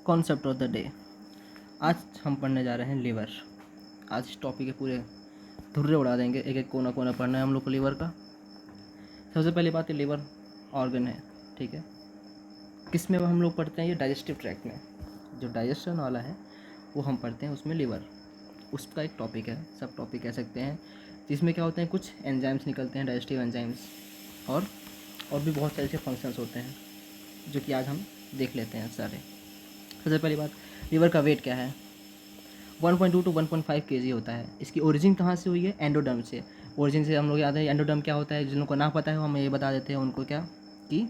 Concept of the day. आज हम पढ़ने जा रहे हैं लीवर। आज इस टॉपिक के पूरे धुर्रे उड़ा देंगे, एक एक कोना कोना पढ़ना है हम लोग को लीवर का। सबसे पहली बात है, लीवर ऑर्गन है, ठीक है। किस में हम लोग पढ़ते हैं? ये डाइजेस्टिव ट्रैक्ट में, जो डाइजेशन वाला है वो हम पढ़ते हैं, उसमें लीवर उसका एक टॉपिक है, सब टॉपिक कह सकते हैं। जिसमें क्या होते हैं, कुछ एंजाइम्स निकलते हैं, डाइजेस्टिव एंजाइम्स, और भी बहुत सारे ऐसे फंक्शंस होते हैं जो कि आज हम देख लेते हैं सारे। सबसे पहली बात, लीवर का वेट क्या है? 1.2 to 1.5 kg होता है। इसकी ओरिजिन कहाँ से हुई है? एंडोडर्म से। ओरिजिन से हम लोग याद है, एंडोडर्म क्या होता है, जिन लोगों को ना पता है हम ये बता देते हैं उनको, क्या कि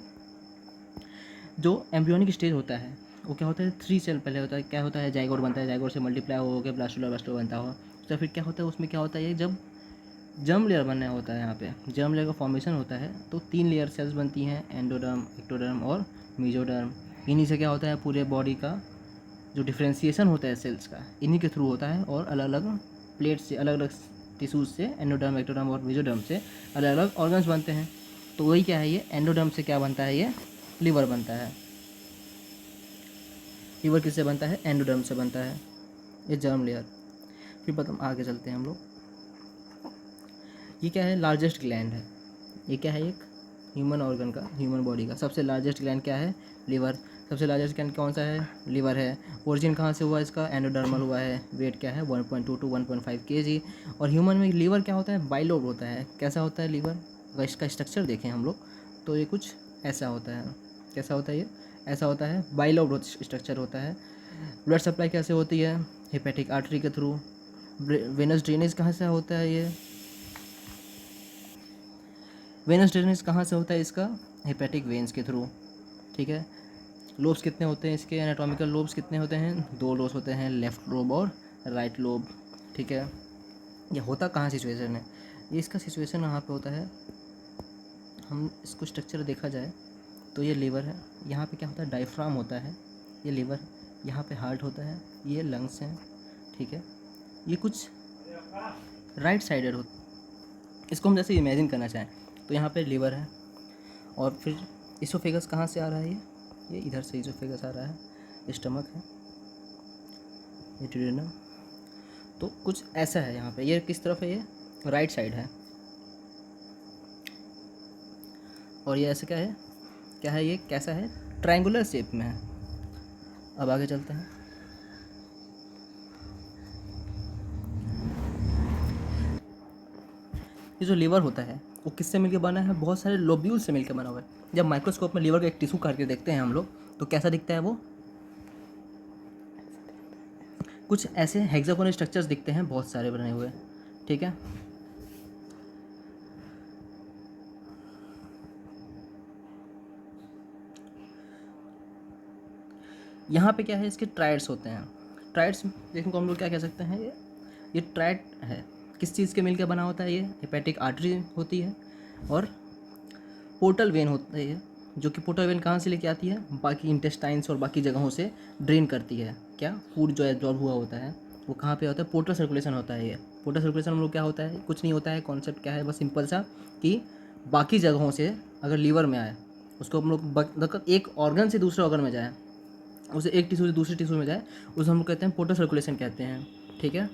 जो एम्ब्रियोनिक स्टेज होता है वो क्या होता है, 3 सेल पहले होता है, क्या होता है, जाइगोट बनता है, जाइगोट से मल्टीप्लाई हो गया ब्लास्टोला बनता हो, तो फिर क्या होता है, उसमें क्या होता है, जब जर्म लेयर बनना होता है, यहाँ पे जर्म लेयर का फॉर्मेशन होता है, तो 3 लेयर सेल्स बनती हैं, एंडोडर्म, एक्टोडर्म और मेसोडर्म। इन्हीं से क्या होता है, पूरे बॉडी का जो डिफ्रेंसिएशन होता है सेल्स का, इन्हीं के थ्रू होता है। और अलग अलग प्लेट से, अलग अलग टिश्यूज से, एंडोडर्म, एक्टोडर्म और मेसोडर्म से अलग अलग ऑर्गन्स बनते हैं। तो वही क्या है, ये एंडोडर्म से क्या बनता है, ये लीवर बनता है। लीवर किससे बनता है? एंडोडर्म से बनता है, ये जर्म लेयर। फिर बता, आगे चलते हैं हम लोग। ये क्या है? लार्जेस्ट ग्लैंड है। ये क्या है? एक ह्यूमन ऑर्गन का, ह्यूमन बॉडी का सबसे लार्जेस्ट ग्लैंड क्या है? लीवर। सबसे लार्जेस्ट ग्लैंड कौन सा है? लीवर है। ओरिजिन कहाँ से हुआ इसका? एंडोडर्मल हुआ है। वेट क्या है? 1.2 to 1.5 kg। और ह्यूमन में लीवर क्या होता है? बाइलोब होता है। कैसा होता है लीवर? अगर इसका स्ट्रक्चर देखें हम लोग तो ये कुछ ऐसा होता है। कैसा होता है ये? ऐसा होता है, बाइलोब स्ट्रक्चर होता है। ब्लड सप्लाई कैसे होती है? हेपेटिक आर्टरी के थ्रू। वेनस ड्रेनेज कहाँ से होता है? ये वेनस ड्रेनेज कहाँ से होता है इसका? हेपेटिक वेन्स के थ्रू, ठीक है। लोब्स कितने होते हैं इसके? एनाटॉमिकल लोब्स कितने होते हैं? 2 लोब्स होते हैं, लेफ्ट लोब और राइट लोब, ठीक है। ये होता कहाँ सिचुएशन है? ये इसका सिचुएशन यहाँ पे होता है, हम इसको स्ट्रक्चर देखा जाए तो ये लीवर है, यहाँ पे क्या होता है, डायफ्राम होता है, ये लीवर, यहाँ पे हार्ट होता है, ये लंग्स हैं, ठीक है। ये कुछ राइट साइडेड होता है। इसको हम जैसे इमेजिन करना चाहें तो यहाँ पे लीवर है, और फिर इसोफेगस कहाँ से आ रहा है? ये इधर से इसोफेगस आ रहा है, स्टमक है, ये ड्यूडेनम। तो कुछ ऐसा है यहाँ पे। ये किस तरफ है? ये राइट साइड है। और ये ऐसे क्या है, क्या है ये, कैसा है? ट्रायंगुलर शेप में है। अब आगे चलते हैं। ये जो लीवर होता है वो किससे मिलकर बना है? बहुत सारे लोब्यूल से मिलकर बना हुआ है। जब माइक्रोस्कोप में लीवर का एक टिश्यू करके देखते हैं हम लोग तो कैसा दिखता है वो? कुछ ऐसे हेक्सागोनल स्ट्रक्चर्स दिखते हैं, बहुत सारे बने हुए, ठीक है। यहाँ पे क्या है, इसके ट्राइड्स होते हैं। ट्राइड्स देखने को हम लोग क्या कह सकते हैं, ये ट्राइड है। किस चीज़ के मिलकर बना होता है? ये हेपेटिक आर्टरी होती है और पोर्टल वेन होता है, जो कि पोर्टल वेन कहाँ से लेके आती है? बाकी इंटेस्टाइन्स और बाकी जगहों से ड्रेन करती है। क्या फूड जो एब्जॉर्ब हुआ होता है वो कहाँ पे होता है? पोर्टल सर्कुलेशन होता है। ये पोर्टल सर्कुलेशन हम लोग क्या होता है? कुछ नहीं होता है, कॉन्सेप्ट क्या है, बस सिंपल सा कि बाकी जगहों से अगर लीवर में आए, उसको हम लोग मतलब एक ऑर्गन से दूसरे ऑर्गन में जाए, उसे एक टिश्यू से दूसरे टिश्यू में जाए, उसे हम लोग कहते हैं पोर्टल सर्कुलेशन कहते हैं, ठीक है।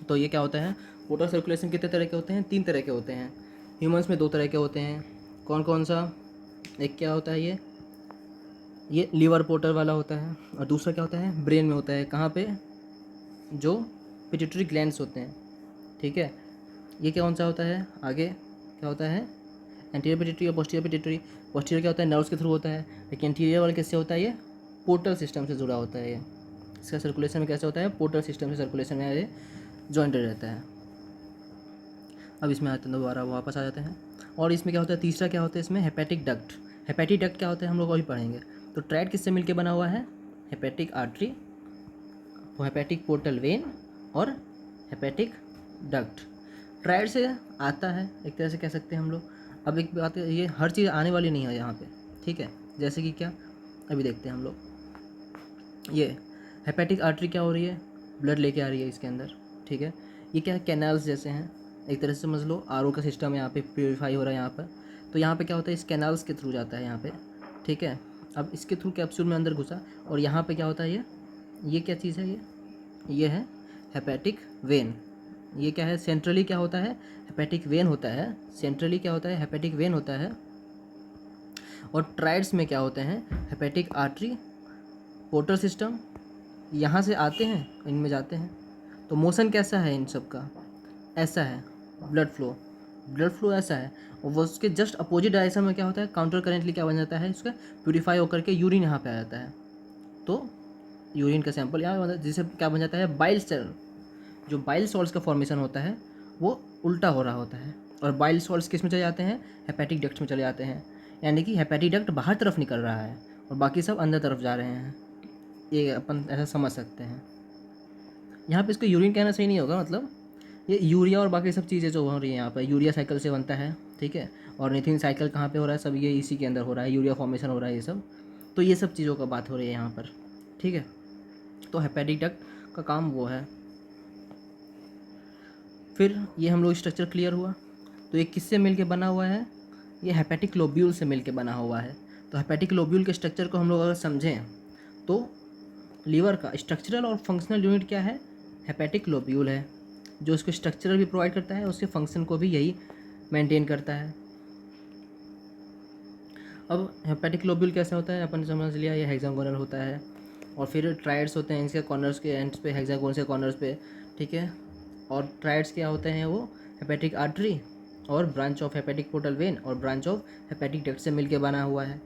तो ये क्या होता है? पोर्टल सर्कुलेशन कितने तरह के होते हैं? 3 तरह के होते हैं। ह्यूमंस में 2 तरह के होते हैं। कौन कौन सा? एक क्या होता है, ये लीवर पोर्टल वाला होता है, और दूसरा क्या होता है? ब्रेन में होता है। कहाँ पे? जो पिट्यूटरी ग्लैंड्स होते हैं, ठीक है। ये क्या कौन सा होता है? आगे क्या होता है? एंटीरियर पिट्यूटरी और पोस्टीरियर पिट्यूटरी। पोस्टीरियर क्या होता है? नर्व्स के थ्रू होता है, लेकिन एंटीरियर वाला किससे होता है? ये पोर्टल सिस्टम से जुड़ा होता है। ये इसका सर्कुलेशन में कैसे होता है? पोर्टल सिस्टम से सर्कुलेशन में ये जॉइंटेड रहता है। अब इसमें आते हैं, दोबारा वापस आ जाते हैं। और इसमें क्या होता है? तीसरा क्या होता है इसमें? Hepatic duct. हेपेटिक डक्ट क्या होता है हम लोग अभी पढ़ेंगे। तो ट्रैड किससे मिलके बना हुआ है? Hepatic artery, hepatic portal vein और हेपेटिक डक्ट। ट्राइड से आता है, एक तरह से कह सकते हैं हम लोग। अब एक बात है, ये हर चीज़ आने वाली नहीं है यहाँ पे, ठीक है। जैसे कि क्या, अभी देखते हैं हम लोग। ये हेपेटिक आर्टरी क्या हो रही है? ब्लड लेके आ रही है इसके अंदर, ठीक है। ये क्या है? कैनाल्स जैसे हैं, एक तरह से समझ लो आरओ का सिस्टम है, यहाँ पे प्योरीफाई हो रहा है यहाँ पर। तो यहाँ पे क्या होता है? इस कैनाल्स के थ्रू जाता है यहाँ पे, ठीक है। अब इसके थ्रू कैप्सूल में अंदर घुसा और यहाँ पे क्या होता है, ये क्या चीज़ है, ये है हेपेटिक वेन। ये क्या है, सेंट्रली क्या होता है, हेपेटिक वेन होता है। सेंट्रली क्या होता है, हेपेटिक वेन होता है। और ट्राइड्स में क्या होते हैं, हेपेटिक आर्टरी, पोर्टर सिस्टम, यहाँ से आते हैं इनमें जाते हैं। तो मोशन कैसा है इन सब का, ऐसा है, ब्लड फ्लो ऐसा है। और वो उसके जस्ट अपोजिट डायरेक्शन में क्या होता है, काउंटर करेंटली क्या बन जाता है, उसका प्यूरीफाई होकर के यूरिन यहाँ पे आ जाता है। तो यूरिन का सैंपल यहाँ जिससे क्या बन जाता है, बाइल सेल। जो बाइल सॉल्ट्स का फॉर्मेशन होता है वो उल्टा हो रहा होता है। और बाइल सॉल्ट्स किस में चले जाते हैं, हेपेटिक डक्ट में चले जाते हैं। यानी कि हेपेटिक डक्ट बाहर तरफ निकल रहा है और बाकी सब अंदर तरफ जा रहे हैं। ये अपन ऐसा समझ सकते हैं। यहाँ पे इसको यूरिन कहना सही नहीं होगा, मतलब ये यूरिया और बाकी सब चीज़ें जो हो रही हैं यहाँ पर, यूरिया साइकिल से बनता है, ठीक है। और नीथिन साइकिल कहाँ पे हो रहा है, सब ये इसी के अंदर हो रहा है, यूरिया फॉर्मेशन हो रहा है ये सब। तो ये सब चीज़ों का बात हो रही है यहाँ पर, ठीक है। तो हेपेटिक डक्ट का काम वो है। फिर ये हम लोग स्ट्रक्चर क्लियर हुआ। तो ये किससे मिलके बना हुआ है, ये हेपेटिक लोब्यूल से मिलके बना हुआ है। तो हेपेटिक लोब्यूल के स्ट्रक्चर को हम लोग अगर समझें तो लीवर का स्ट्रक्चरल और फंक्शनल यूनिट क्या है, हेपेटिक लोब्यूल है, जो उसको स्ट्रक्चरल भी प्रोवाइड करता है, उसके फंक्शन को भी यही मेंटेन करता है। अब हेपेटिक लोब्यूल कैसे होता है, अपन ने समझ लिया, ये हेक्सागोनल होता है। और फिर ट्राइड्स होते हैं, इसके कॉर्नर्स के एंड्स पे, हेक्सागोन से कॉर्नर्स पे, ठीक है। और ट्राइड्स क्या होते हैं, वो हेपेटिक आर्टरी और branch of hepatic portal vein और ब्रांच ऑफ हेपेटिक डक्ट से मिलके बना हुआ है।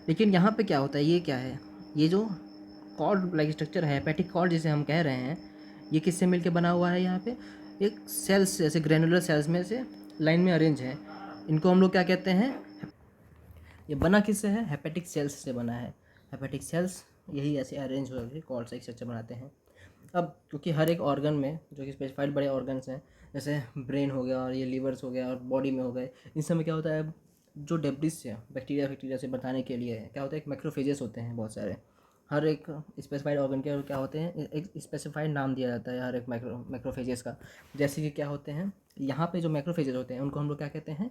लेकिन यहाँ पे क्या होता है, ये क्या है, ये जो कॉर्ड लाइक स्ट्रक्चर है, हेपेटिक कॉर्ड जिसे हम कह रहे हैं, ये किससे मिलके बना हुआ है, यहाँ पे एक सेल्स जैसे ग्रेनुलर सेल्स में से लाइन में अरेंज है। इनको हम लोग क्या कहते हैं, ये बना किससे है, हेपेटिक सेल्स से बना है। हेपेटिक सेल्स यही ऐसे अरेंज होकर कॉर्ड सा स्ट्रक्चर बनाते हैं। अब क्योंकि हर एक ऑर्गन में जो कि स्पेसिफाइड बड़े ऑर्गन्स हैं, जैसे ब्रेन हो गया और ये लीवर्स हो गया और बॉडी में हो गए, इन सब में क्या होता है, जो डेब्रिस से बैक्टीरिया से बचाने के लिए क्या होता है, एक मैक्रोफेजेस होते हैं बहुत सारे। हर एक स्पेसिफाइड ऑर्गन के क्या होते हैं, एक स्पेसिफाइड नाम दिया जाता है हर एक मैक्रोफेजेस का। जैसे कि क्या होते हैं, यहाँ पे जो मैक्रोफेजेस होते हैं उनको हम लोग क्या कहते हैं,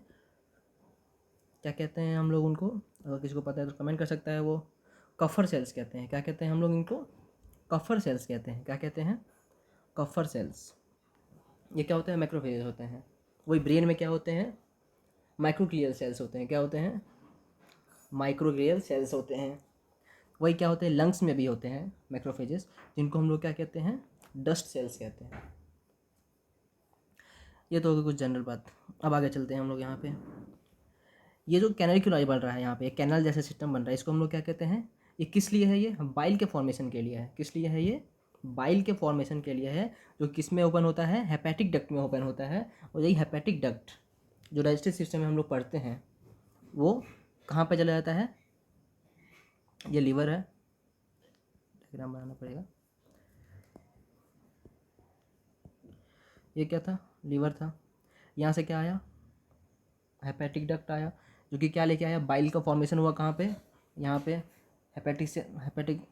क्या कहते हैं हम लोग उनको, अगर किसी को पता है तो कमेंट कर सकता है। वो कफर सेल्स कहते हैं। क्या कहते हैं हम लोग इनको, कफर सेल्स कहते हैं। क्या कहते हैं, कफर सेल्स। ये क्या होते हैं, मैक्रोफेजेस होते हैं। वही ब्रेन में क्या होते हैं, माइक्रोग्लियल सेल्स होते हैं। क्या होते हैं, माइक्रोग्लियल सेल्स होते हैं। वही क्या होते हैं, लंग्स में भी होते हैं मैक्रोफेजेस, जिनको हम लोग क्या कहते हैं, डस्ट सेल्स कहते हैं। ये तो होगी कुछ जनरल बात। अब आगे चलते हैं हम लोग यहाँ पे। ये जो कैनलिक्यूलाई बन रहा है यहाँ पे, एक कैनल जैसा सिस्टम बन रहा है, इसको हम लोग क्या कहते हैं, ये किस लिए है, ये बाइल के फॉर्मेशन के लिए है। किस लिए है, ये बाइल के फॉर्मेशन के लिए है, जो किस में ओपन होता है, हेपेटिक डक्ट में ओपन होता है। और यही हेपेटिक डक्ट जो डाइजेस्टिव सिस्टम में हम लोग पढ़ते हैं, वो कहाँ पर चला जाता है, ये लीवर है, डायग्राम बनाना पड़ेगा। ये क्या था, लीवर था। यहाँ से क्या आया, हेपेटिक डक्ट आया, जो कि क्या लेके आया, बाइल का फॉर्मेशन हुआ कहाँ पे, यहाँ पे हेपेटिक से हेपेटिक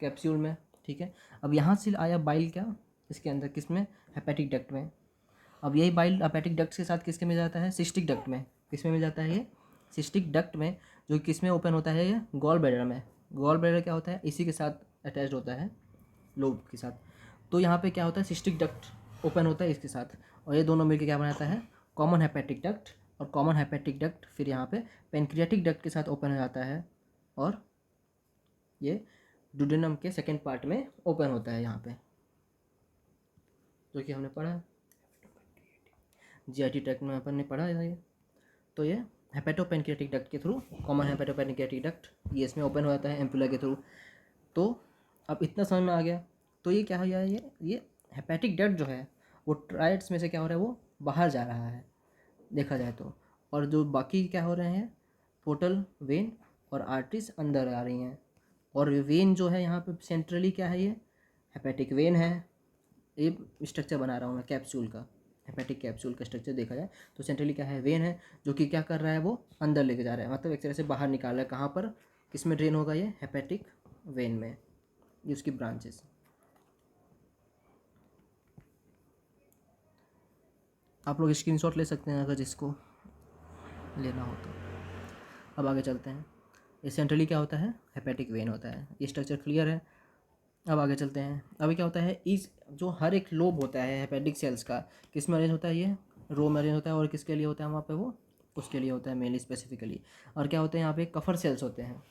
कैप्सूल में, ठीक है। अब यहाँ से आया बाइल क्या, इसके अंदर किस में, हेपेटिक डक्ट में। अब यही बाइल हेपेटिक डक्ट के साथ किसके में जाता है, सिस्टिक डक्ट में। किस में जाता है, ये सिस्टिक डक्ट में, जो किस में ओपन होता है, ये गॉल ब्लैडर में। गॉल ब्लैडर क्या होता है, इसी के साथ अटैच होता है, लोब के साथ। तो यहाँ पे क्या होता है, सिस्टिक डक्ट ओपन होता है इसके साथ, और ये दोनों मिलकर क्या बनाता है, कॉमन हेपेटिक डक्ट। और कॉमन हेपेटिक डक्ट फिर यहाँ पे पेनक्रियाटिक डक्ट के साथ ओपन हो जाता है, और ये डुडेनम के सेकेंड पार्ट में ओपन होता है यहाँ पे, जो कि हमने पढ़ा जीआईटी ट्रैक्ट में अपन ने पढ़ा है ये। तो ये हेपेटोपेनक्रियाटिक डक्ट के थ्रू, कॉमन हेपेटोपेनक्रियाटिक डक्ट, ये इसमें ओपन हो जाता है एम्पुला के थ्रू। तो अब इतना समझ में आ गया। तो ये क्या हो गया, ये हेपेटिक डक्ट जो है वो ट्राइड्स में से क्या हो रहा है, वो बाहर जा रहा है देखा जाए तो। और जो बाकी क्या हो रहे हैं, पोर्टल वेन और आर्टरीज अंदर आ रही हैं। और वेन जो है यहाँ पे सेंट्रली क्या है, ये हेपेटिक वेन है। ये स्ट्रक्चर बना रहा हूँ मैं कैप्सूल का, हेपेटिक कैप्सूल का स्ट्रक्चर देखा जाए तो सेंट्रली क्या है, वेन है, जो कि क्या कर रहा है, वो अंदर लेके जा रहा है, मतलब एक तरह से बाहर निकाल रहा है। कहाँ पर, किस में ड्रेन होगा, ये हेपेटिक वेन में, ये उसकी ब्रांचेस। आप लोग स्क्रीनशॉट ले सकते हैं अगर जिसको लेना हो तो। अब आगे चलते हैं। ये सेंट्रली क्या होता है, हेपेटिक वेन होता है। ये स्ट्रक्चर क्लियर है। अब आगे चलते हैं। अभी क्या होता है, इस जो हर एक लोब होता है हेपेटिक सेल्स का, किस में अरेंज होता है, ये रो में अरेंज होता है। और किसके लिए होता है वहाँ पे, वो उसके लिए होता है मेनली स्पेसिफिकली। और क्या होते हैं यहाँ पे, कफर सेल्स होते हैं।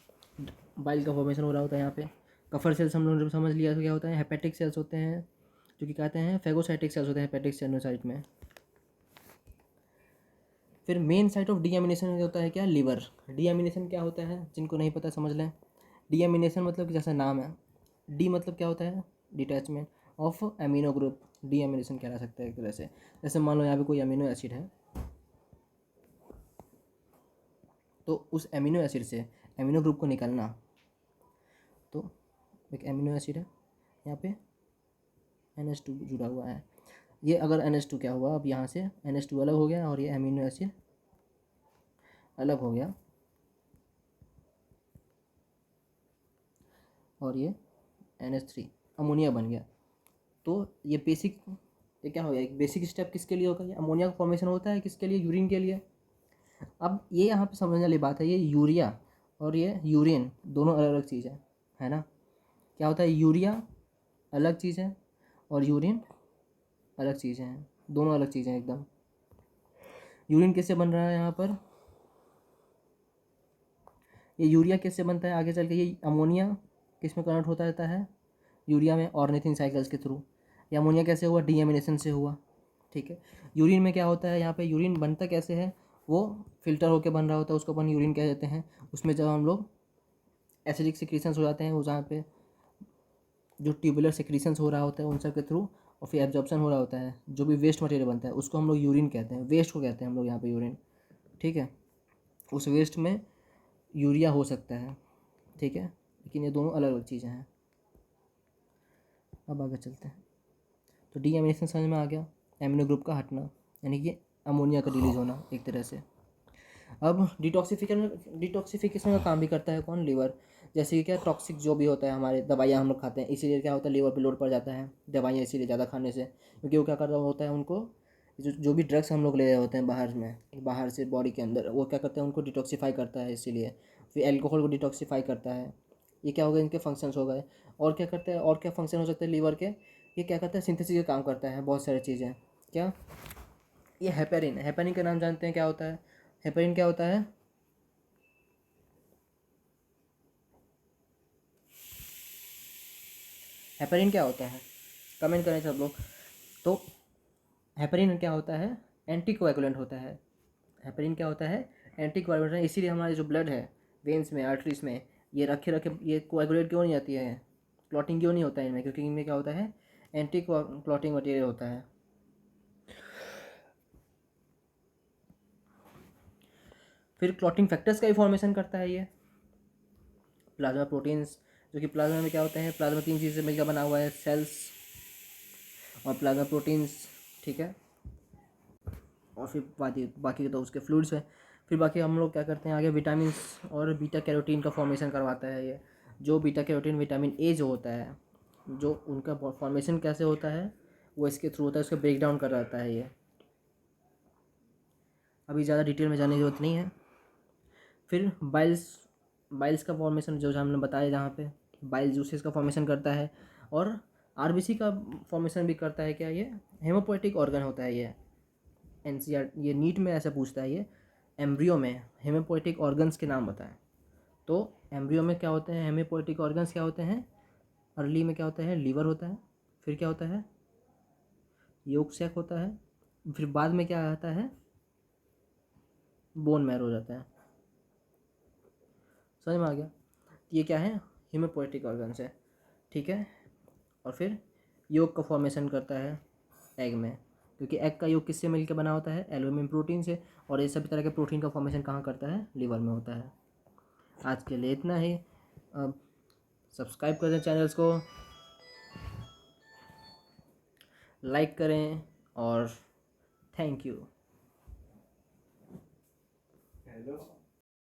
बाइल का फॉर्मेशन हो रहा होता है यहाँ पे। कफर सेल्स हम लोगों ने समझ लिया, तो क्या होता है, हेपेटिक सेल्स होते हैं, जो कि कहते हैं फेगोसाइटिक सेल्स होते हैं हेपेटिक सेलोसाइट में। फिर मेन साइट ऑफ डीएमिनेशन होता है क्या, लीवर। डीएमिनेशन क्या होता है, जिनको नहीं पता समझ लें। डीएमिनेशन मतलब कि जैसा नाम है, डी मतलब क्या होता है, detachment of amino group. Deamination कह सकते हैं एक तरह से। जैसे मान लो यहाँ पे कोई अमीनो एसिड है, तो उस एमिनो एसिड से एमिनो ग्रुप को निकालना। तो एक एमिनो एसिड है, यहाँ पे NH2 जुड़ा हुआ है। ये अगर NH2 क्या हुआ, अब यहाँ से NH2 अलग हो गया और ये एमिनो एसिड अलग हो गया, और ये NH3 अमोनिया बन गया। तो ये बेसिक, ये क्या हो गया, एक बेसिक स्टेप किसके लिए होगा, ये अमोनिया का फॉर्मेशन होता है किसके लिए, यूरिन के लिए। अब ये यहाँ पे समझने वाली बात है, ये यूरिया और ये यूरिन दोनों अलग अलग चीज़ है ना। क्या होता है, यूरिया अलग चीज़ है और यूरिन अलग चीज़ें हैं, दोनों अलग चीज़ें एकदम। यूरिन किससे बन रहा है यहाँ पर, ये यूरिया किससे बनता है आगे चल के, ये अमोनिया किस में कन्वर्ट होता रहता है, यूरिया में, ऑर्निथिन साइकिल्स के थ्रू। ये अमोनिया कैसे हुआ, डीएमिनेशन से हुआ। ठीक है। यूरिन में क्या होता है, यहाँ पे यूरिन बनता कैसे है, वो फिल्टर होकर बन रहा होता है, उसको अपन यूरिन कह देते हैं। उसमें जब हम लोग एसिडिक सिक्रीशंस हो जाते हैं, वो जहाँ पे जो ट्यूबुलर सिक्रीशंस हो रहा होता है उन सब के थ्रू, और फिर एब्जॉर्प्शन हो रहा होता है, जो भी वेस्ट मटेरियल बनता है उसको हम लोग यूरिन कहते हैं, वेस्ट को कहते हैं हम लोग यहाँ पे यूरिन। ठीक है। उस वेस्ट में यूरिया हो सकता है। ठीक है। लेकिन ये दोनों अलग अलग चीज़ें हैं। अब आगे चलते हैं। तो डीएमिनेशन समझ में आ गया, एमिनो ग्रुप का हटना, यानी कि अमोनिया का रिलीज होना एक तरह से। अब डिटॉक्सिफिकेशन का काम भी करता है कौन, लीवर। जैसे कि क्या, टॉक्सिक जो भी होता है, हमारे दवाइयाँ हम लोग खाते हैं, इसीलिए क्या होता है, लीवर पे लोड पड़ जाता है दवाइयाँ इसीलिए ज़्यादा खाने से। क्योंकि वो क्या कर रहा होता है, उनको जो भी ड्रग्स हम लोग ले रहे होते हैं बाहर में, बाहर से बॉडी के अंदर, वो क्या करते हैं, उनको डिटॉक्सीफाई करता है इसीलिए। फिर एल्कोहल को डिटॉक्सीफाई करता है। ये क्या हो गया, इनके फंक्शंस हो गए। और क्या करते हैं, और क्या फंक्शन हो सकते हैं लीवर के, ये क्या करता है, सिंथेसिस का काम करता है बहुत सारी चीज़ें। क्या, ये हेपेरिन, हेपेरिन का नाम जानते हैं क्या होता है, हेपेरिन क्या होता है, हेपेरिन क्या होता है, कमेंट करें सब लोग। तो हेपेरिन क्या होता है, एंटी कोएगुलेंट होता है। हेपेरिन क्या होता है, एंटी कोएगुलेंट। इसीलिए हमारे जो ब्लड है, वेन्स में, आर्टरीज में, ये रखे रखे ये कोएगुलेट क्यों नहीं आती है, क्लॉटिंग क्यों नहीं होता है इनमें, क्योंकि इनमें क्या होता है, एंटी क्लॉटिंग मटेरियल होता है। फिर क्लॉटिंग फैक्टर्स का भी फॉर्मेशन करता है ये प्लाज्मा प्रोटीन्स, जो कि प्लाज्मा में क्या होते हैं, प्लाज्मा 3 चीज़ से मिलकर बना हुआ है, सेल्स और प्लाज्मा प्रोटीन्स। ठीक है। और फिर बाकी तो उसके फ्लूइड्स है। फिर बाकी हम लोग क्या करते हैं आगे, विटामिन और बीटा कैरोटीन का फॉर्मेशन करवाता है ये। जो बीटा कैरोटीन विटामिन ए जो होता है, जो उनका फॉर्मेशन कैसे होता है, वो इसके थ्रू होता है, उसका ब्रेक डाउन कर रहता है ये। अभी ज़्यादा डिटेल में जाने की जरूरत नहीं है। फिर बाइल्स का फॉर्मेशन जो हमने बताया, जहाँ पे बाइल जूसेस का फॉर्मेशन करता है। और आरबीसी का फॉर्मेशन भी करता है। क्या ये हेमोपोएटिक ऑर्गन होता है ये, एनसीआर ये नीट में ऐसा पूछता है ये, एम्ब्रियो में हेमोपोएटिक ऑर्गन्स के नाम बताएं। तो एम्ब्रियो में क्या होते हैं, हेमोपोएटिक ऑर्गन्स क्या होते हैं, अर्ली में क्या होता है, लीवर होता है। फिर क्या होता है, योक सैक होता है। फिर बाद में क्या आता है, बोन मैरो हो जाता है। समझ में आ गया। ये क्या है, हेमोपोएटिक ऑर्गन्स है। ठीक है। और फिर योग का फॉर्मेशन करता है एग में, क्योंकि एग का योग किससे मिलकर बना होता है, एल्बुमिन प्रोटीन से। और ये सभी तरह के प्रोटीन का फॉर्मेशन कहाँ करता है, लीवर में होता है। आज के लिए इतना ही। अब सब्सक्राइब कर दें चैनल्स को, लाइक करें, और थैंक यू।